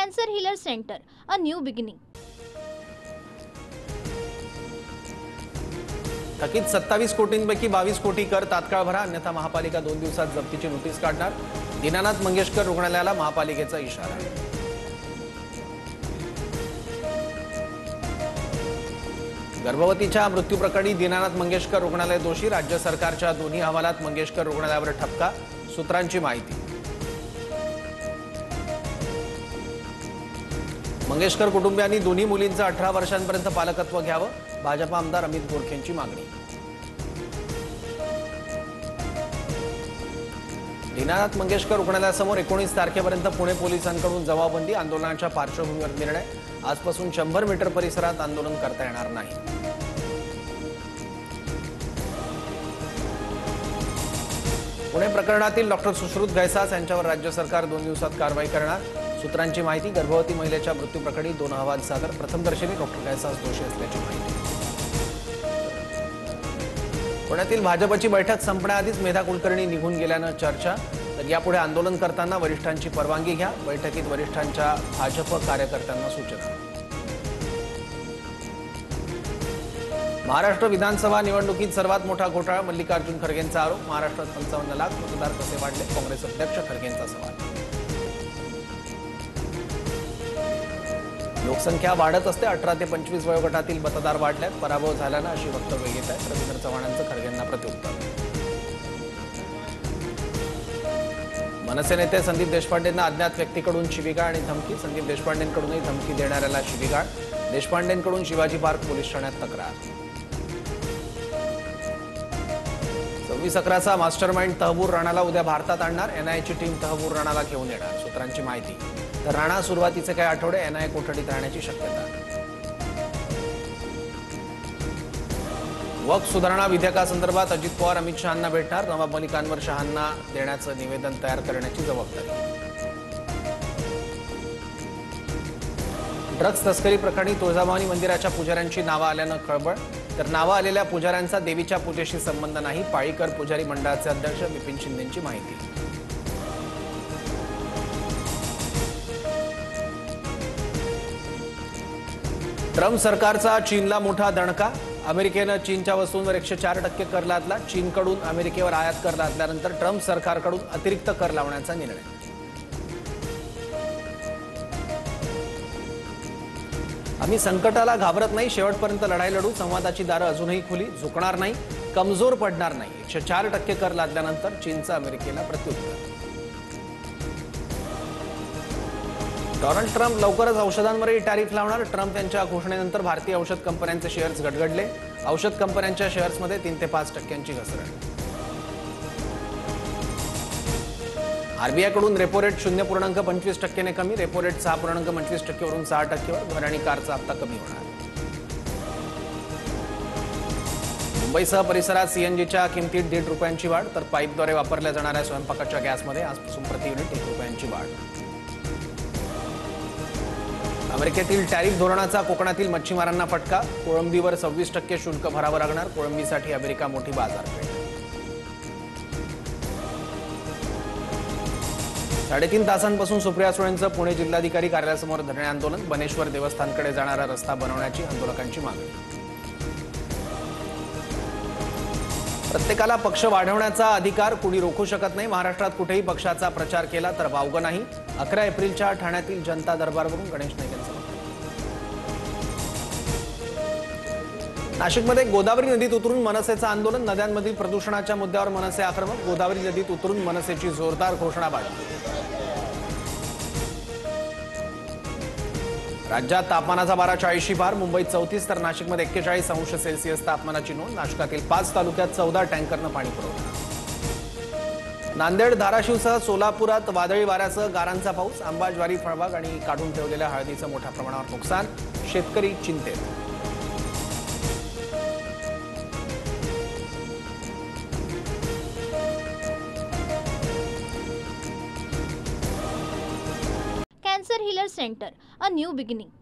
Cancer Healer Center, a new beginning. थकीत 27 कोटींपैकी 22 कोटी कर तात्काळ भरा, अन्यथा महापालिका 2 दिवसात जप्तीची नोटीस काढणार. दीनानाथ मंगेशकर रुग्णालयाला महापालिकेचा इशारा. गर्भवतीच्या मृत्यूप्रकरणी दीनानाथ मंगेशकर रुग्णालय दोषी, राज्य सरकारच्या दोन्ही अहवालात मंगेशकर रुग्णालयावर ठपका. सूत्रांची माहिती. मंगेशकर कुटुंबियांनी दोन्ही मुलींचं 18 वर्षांपर्यंत पालकत्व घ्यावं, भाजपा आमदार अमित गोरखेंची मागणी. दीनानाथ मंगेशकर रुग्णालयासमोर 19 तारखेपर्यंत पुणे पोलिसांकडून जमावबंदी. आंदोलनाच्या पार्श्वभूमीवर निर्णय. आजपासून 100 मीटर परिसरात आंदोलन करता येणार नाही. पुणे प्रकरणातील डॉक्टर सुश्रुत गैसास यांच्यावर राज्य सरकार 2 दिवसात कारवाई करणार. सूत्रांची माहिती. गर्भवती महिलेच्या मृत्यूप्रकरणी 2 अहवाल सादर. प्रथमदर्शनी डॉक्टर गैसास दोषी असल्याची माहिती. पुण्यातील भाजपची बैठक संपण्याआधीच मेधा कुलकर्णी निघून गेल्यानं चर्चा. तर यापुढे आंदोलन करताना वरिष्ठांची परवानगी घ्या. बैठकीत वरिष्ठांच्या भाजप कार्यकर्त्यांना सूचना. महाराष्ट्र विधानसभा निवडणुकीत सर्वात मोठा घोटाळा, मल्लिकार्जुन खरगेंचा आरोप. महाराष्ट्रात 55 लाख मतदार कसे वाढले, काँग्रेस अध्यक्ष खरगेंचा सवाल. लोकसंख्या वाढत असते, 18 ते 25 वयोगटातील मतदार वाढल्यात, पराभव झाल्यानं अशी वक्तव्य येत आहेत. रवींद्र चव्हाणांचं खरगेंना प्रत्युत्तर. मनसे नेते संदीप देशपांडेंना अज्ञात व्यक्तीकडून शिवीगाळ आणि धमकी. संदीप देशपांडेंकडूनही धमकी देणाऱ्याला शिवीगाळ. देशपांडेंकडून शिवाजी पार्क पोलीस ठाण्यात तक्रार. 26/11चा मास्टरमाइंड तहबूर राणाला उद्या भारतात आणणार. एनआयची टीम तहबूर राणाला घेऊन येणार. सूत्रांची माहिती. तर राणा सुरुवातीचे काही आठवडे एनआय कोठडीत राहण्याची शक्यता. वक्फ सुधारणा विधेयकासंदर्भात अजित पवार अमित शहांना भेटणार. नवाब मलिकांवर शहांना देण्याचं निवेदन तयार करण्याची जबाबदारी. ड्रग्ज तस्करी प्रकरणी तुळजाभवानी मंदिराच्या पुजाऱ्यांची नावं आल्यानं खळबळ. तर नावं आलेल्या पुजाऱ्यांचा देवीच्या पूजेशी संबंध नाही. पाळीकर पुजारी मंडळाचे अध्यक्ष विपिन शिंदेंची माहिती. ट्रम्प सरकारचा चीनला मोठा दणका. अमेरिकेनं चीनच्या वस्तूंवर 104% कर लादला. चीनकडून अमेरिकेवर आयात कर लादल्यानंतर ट्रम्प सरकारकडून अतिरिक्त कर लावण्याचा निर्णय. आम्ही संकटाला घाबरत नाही, शेवटपर्यंत लढाई लढू. संवादाची दारं अजूनही खुली, झुकणार नाही, कमजोर पडणार नाही. 104% कर लादल्यानंतर चीनचं अमेरिकेला प्रत्युत्तर. डोनाल्ड ट्रम्प लवकरच औषधांवरही टॅरिफ लावणार. ट्रम्प यांच्या घोषणेनंतर भारतीय औषध कंपन्यांचे शेअर्स गडगडले. औषध कंपन्यांच्या शेअर्समध्ये 3 ते 5% घसरण. आरबीआयकडून रेपो रेट 0.25% कमी. रेपो रेट 6.25% वरून 6% घर आणि कारचा हप्ता कमी होणार. मुंबईसह परिसरात सीएनजीच्या किमतीत 1.5 रुपयांची वाढ. तर पाईपद्वारे वापरल्या जाणाऱ्या स्वयंपाकाच्या गॅसमध्ये आजपासून प्रति युनिट 1 रुपयांची वाढ. अमेरिकेतील टॅरिफ धोरणाचा कोकणातील मच्छीमारांना फटका. कोळंबीवर 26% शुल्क भरावं लागणार. कोळंबीसाठी अमेरिका मोठी बाजारपेठ. 3.5 तासांपासून सुप्रिया सुळेंचं पुणे जिल्हाधिकारी कार्यालयासमोर धरणे आंदोलन. बनेश्वर देवस्थानकडे जाणारा रस्ता बनवण्याची आंदोलकांची मागणी. प्रत्येकाला पक्ष वाढवण्याचा अधिकार कुणी रोखू शकत नाही. महाराष्ट्रात कुठेही पक्षाचा प्रचार केला तर वावगं नाही. 11 एप्रिलच्या ठाण्यातील जनता दरबारवरून गणेश नाईक यांचं वक्तव्य. नाशिकमध्ये गोदावरी नदीत उतरून मनसेचं आंदोलन. नद्यांमधील प्रदूषणाच्या मुद्द्यावर मनसे आक्रमक. गोदावरी नदीत उतरून मनसेची जोरदार घोषणाबाजी. राज्यात तापमानाचा पारा 40शी पार. मुंबईत 34 तर नाशिकमध्ये 41°C तापमानाची नोंद. नाशिकातील 5 तालुक्यात 14 टँकरनं पाणी पुरवठा. नांदेड, धाराशिवसह सोलापुरात वादळी वाऱ्यासह गारांचा पाऊस. आंबा, ज्वारी, फळबाग आणि काढून ठेवलेल्या हळदीचं मोठ्या प्रमाणावर नुकसान. शेतकरी चिंतेत. Cancer Healer Center, a new beginning.